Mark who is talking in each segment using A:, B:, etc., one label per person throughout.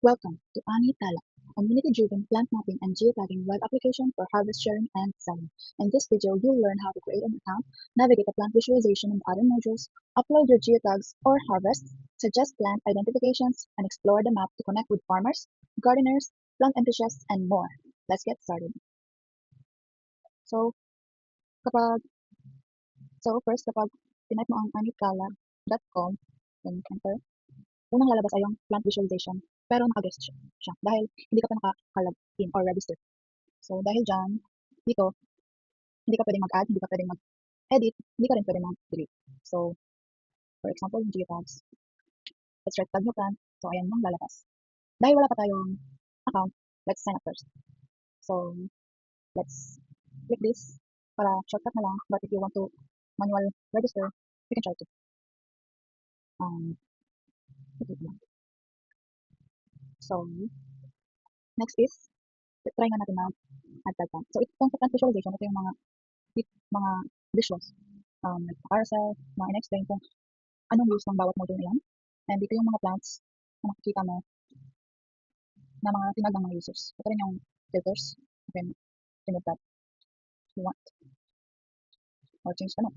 A: Welcome to Ani Tala, a community-driven plant mapping and geotagging web application for harvest sharing and selling. In this video, you'll learn how to create an account, navigate the plant visualization and other modules, upload your geotags or harvests, suggest plant identifications, and explore the map to connect with farmers, gardeners, plant enthusiasts, and more. Let's get started. So, kapag, kapag tinype mo ang anitala.com, then enter, unang lalabas ay yung plant visualization, pero naka-guest siya dahil hindi ka pa naka-login or register. So, dahil dyan, dito, hindi ka pwedeng mag-add, hindi ka pwedeng mag-edit, hindi ka rin pwedeng mag-delete. So, for example, geotags. Let's right tag mo plant. So, ayan yung lalabas. Dahil wala pa tayong account, let's sign up first. So, let's click this para shortcut na lang. But if you want to manual register, you can try to. So, next is, try nga natin mag-add tag plant. So, itong sa plant visualization, ito yung mga visuals. Like carousel, mga in-explain kung anong use ng bawat module na yan. And dito yung mga plants na makikita mo na mga tinag ng mga users. Ito rin yung filters. You can remove that if you want. Or change the name.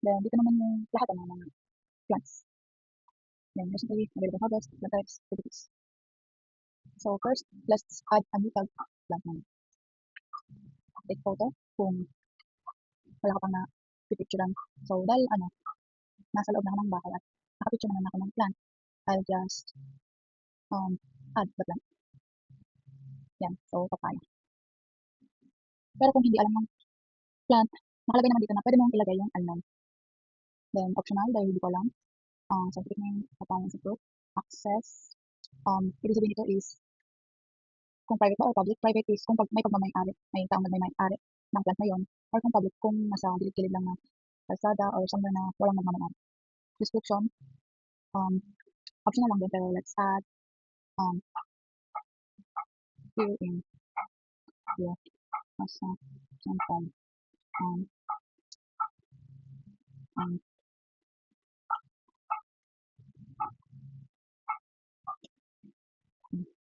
A: Then, dito naman yung lahat ng mga plants. Then, recently, available harvest, plant types, activities. So, first, let's add a new tag plant naman. Take photo kung wala ka pang na-picturean. So, dahil nasa loob naman ng bahay at nakapicture naman ako ng plant, I'll just add the plant. Yan, so papaya. Pero kung hindi alam ng plant, nakalagay naman dito na pwede mong ilagay yung unknown. Then, optional, dahil hindi ko alam. Scientific name, papaya sa fruit, access. Ibig sabihin nito is, kung private ba or public, private is kung may pagmamayari, may taong nagmamayari ng plant na yun, or kung public, kung nasa gilid-gilid lang na kalsada or somewhere na walang nagmamayari. Description, optional lang din, pero let's add, here in, here, as a sample,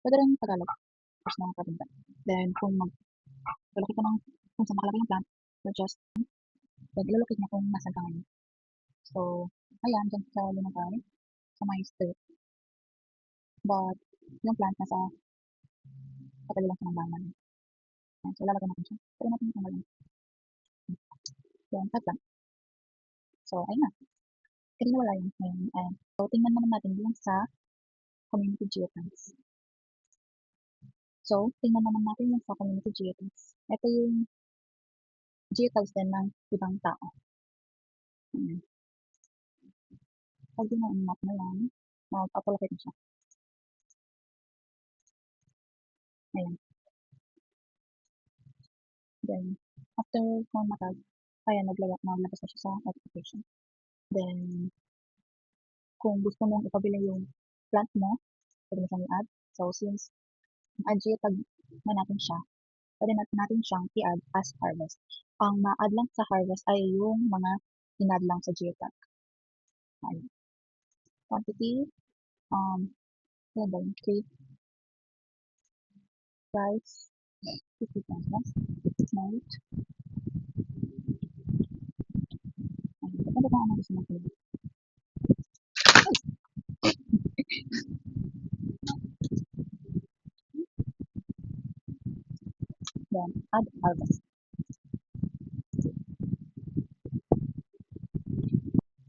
A: pwede rin Tagalog, first na kabinda. Then, kung lalaki ko ng kung saan nakalagay yung plant, so just, then ilalocate niya kung nasan ka ngayon. So, ayan, dyan sa lumagay, sa my state. But, yung plant nasa katabi lang siya ng bahay namin. So, lalagay natin siya. Pwede natin yung ngayon. Then, tag plant. So, ayun na. Kanina wala yun ngayon. And, so, tingnan naman natin yung sa community geotags. So, tingnan naman natin yung sa community geotags. Ito yung geotags din ng ibang tao. Ayan. Pag din-unmap mo yan, mag-upload na siya. Ayan. Then, after kung matag, ayan, naglabas na siya sa notification. Then, kung gusto mong ipabili yung plant mo, pwede mo siyang i-add. So, since add geotag na natin siya, pwede natin siyang i-add as harvest. Ang ma-add lang sa harvest ay yung mga in-add lang sa geotag. Ayan. Quantity, ano ba yung 3 price, 50 pesos, note. Ayan. Depende kung ano gusto mo pili. Then, add harvest.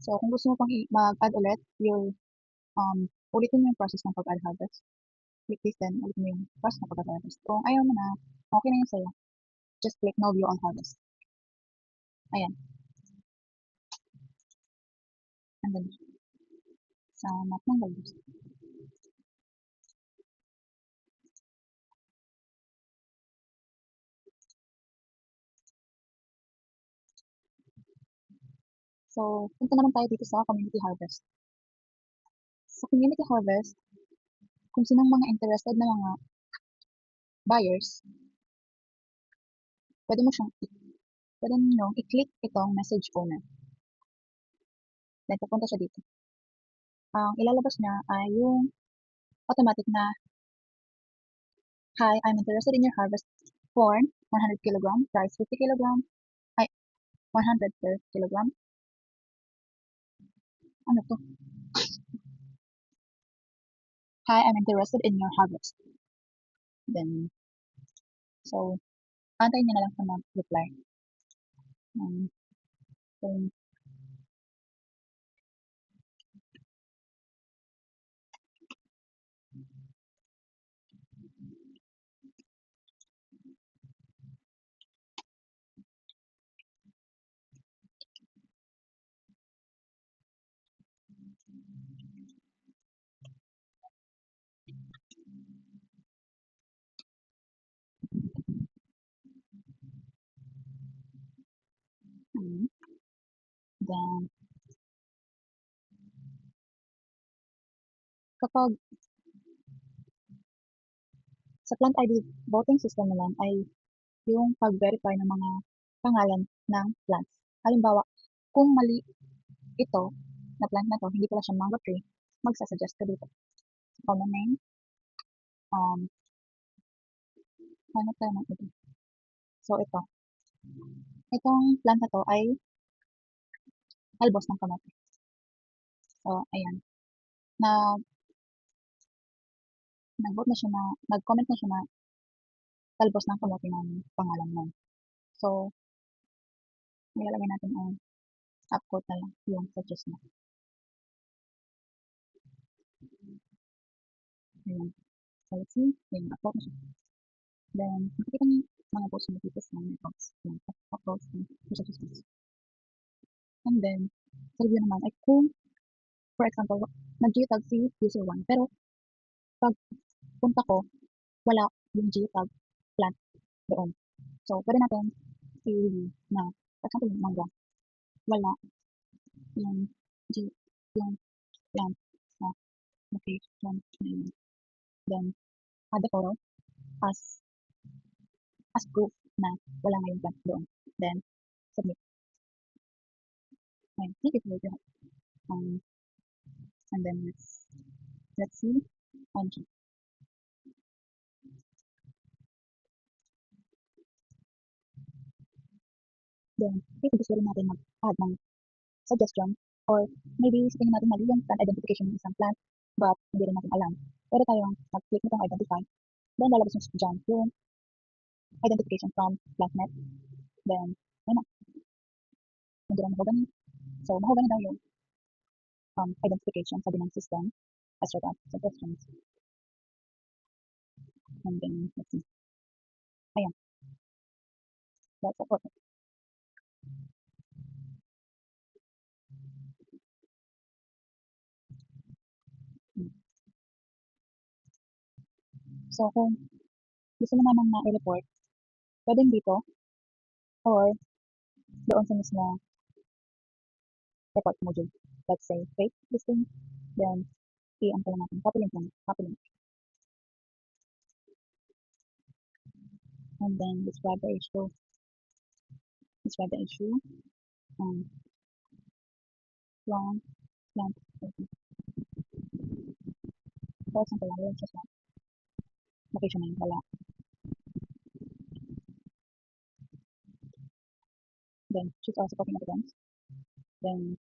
A: So, kung gusto mo pang mag-add ulit, you'll ulitin yung process ng pag-add harvest. Click this, then ulitin mo yung process ng pag-add harvest. Kung ayaw mo na, okay na yun sa'yo, just click no view on harvest. Ayan. And then, sa map ng values. So, punta naman tayo dito sa community harvest. Sa community harvest, kung sinong mga interested na mga buyers, pwede nyo i-click itong message owner. Then, pupunta siya dito. Ang ilalabas niya ay yung automatic na, "Hi, I'm interested in your harvest corn, 100 kilogram, price 50 kilogram, ay 100 per kilogram." Ano 'to? "Hi, I'm interested in your harvest." Then, so, aantayin niya na lang siya mag-reply. Kung mm, then kapag sa plant ID voting system naman ay yung pag-verify ng mga pangalan ng plants. Halimbawa, kung mali ito na plant na 'to, hindi pala siya mango tree, magsa-suggest ka dito. Common name, um, hanap tayo ng iba. So ito, itong plant na 'to ay talbos ng kamote. So ayan, na nag-vote na siya na nag-comment na siya na talbos ng kamote ng pangalan mo. So, nilalagay natin ang upvote na lang yung suggest niya. Ayan. So let's see, ayan, upvote na siya. Then, makikita niyo mga posts mo dito sa may posts. Ayan, upvote and suggest. And then, sa review naman ay kung, for example, nag-geotag si user 1, pero pag punta ko, wala yung geotag plant doon. So, pwede natin i-review na, for example, yung mangga, wala yung G, yung plant sa location na yun. Then, add the photo as proof na wala nga yung plant doon. Then, submit. Ayan, thank you for your help. And then let's see. And then, if gusto rin natin mag-add ng suggestion or maybe sabihin natin mali yung plant identification ng isang plant but hindi rin natin alam. Pwede tayong mag-click nitong identify. Then, lalabas yung dyan yung identification from PlantNet. Then, ayun na. Hindi lang mahogany. So, mahogany daw yung identification sabi ng system as well as suggestions. And then, let's see. Ayan. That's it. Perfect. So, kung gusto mo naman na i-report, pwedeng dito or doon sa mismo report module. Let's say, fake listing. Then, i-ano lang natin. Copy link lang. Copy link. And then, describe the issue. Describe the issue. Long, plant. For example, lang, just one. Location na yun. Wala. Then, choose all supporting evidence. Then,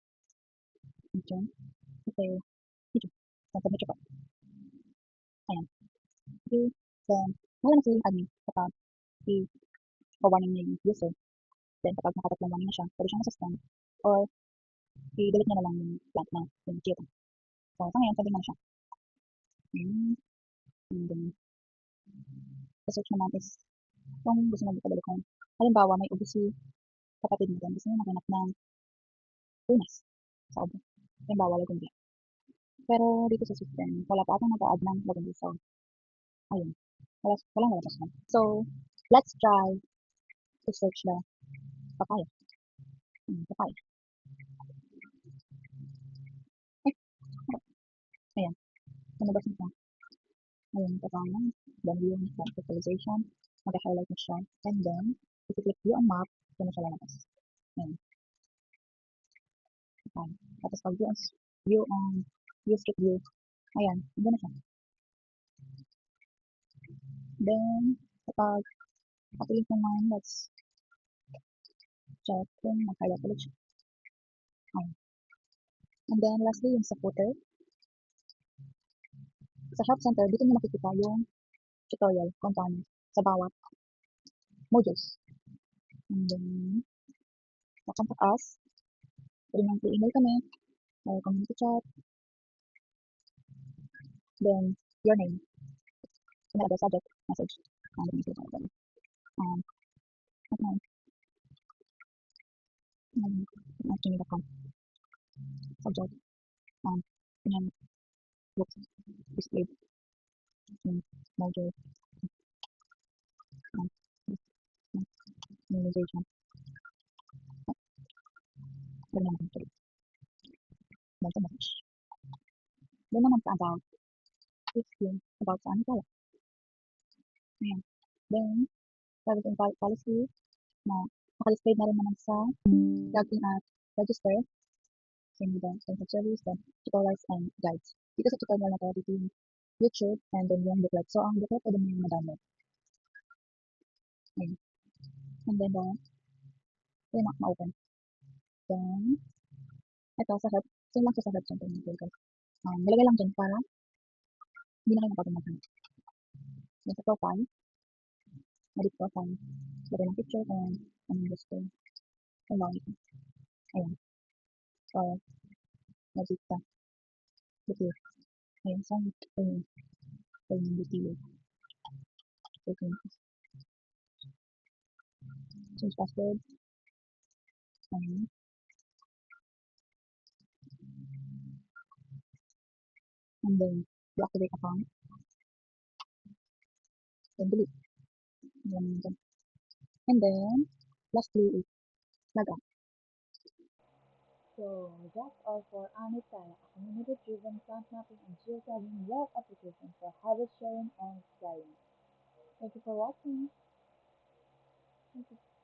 A: enter. Okay, video. Then, submit report. Ayan. Okay. Then, wala na si admin kapag i-warning niya yung user. Then, kapag nakatatlong warning na siya, pwede siyang suspend or i-delete niya na lang yung plant na yung cheat. So, sa ngayon, sabi mo na siya. And then, search naman is kung gusto mo dito kung halimbawa may ubo si kapatid mo doon, gusto mo maghanap ng tunas sa ubo. Halimbawa, lagundi. Pero dito sa system, wala pa atang nag-a-add ng lagundi. So, ayun. Walang lalabas na. So, let's try to search the papaya. Papaya. Eh, ayan. Lumabas na siya. Ayun, papaya. Then, yung fertilization. Mag-highlight na siya. And then, if you click view on map, ito na siya lalabas. Ayan. Papaya. Tapos pag view on street view, ayan, ito na siya. Then, kapag patuloy naman, let's check kung naka-highlight ulit siya. And then, lastly, yung sa footer. Sa Help Center, dito nyo makikita yung tutorial kung paano sa bawat modules. And then, contact us. Pwede nang i-email kami or community chat. Then, your name. Email address, subject, message. Message natin. Um, at nine. Gmail.com. Subject. Yan. Books. Displayed. Module. Um, Memorization. Then naman ito. Then sa message. Then naman sa about. It's yung about saan tayo. Ayan. Then, privacy and policy na naka-display na rin naman sa login at register. Same with the terms of service, then tutorials and guides. Dito sa tutorial na to, dito yung YouTube and then yung booklet. So, ang booklet pwede mo yung ma-download. Ayan. And then, yung ma-open. Then, ito sa help. Same lang siya sa help center ng Google. Nilagay lang dyan para hindi na kayo mapapamagan. Then sa profile, edit profile. Lagay ng picture and anong gusto. And login. Ayan. So, edit ka. Dito. Ayan. So, yung dito. Change password. Ayan. And then, deactivate account. Then, delete. And then, lastly is log out.
B: So that's all for Anitara, a community-driven plant mapping and geotagging web application for harvest sharing and sharing. Thank you for watching. Thank you.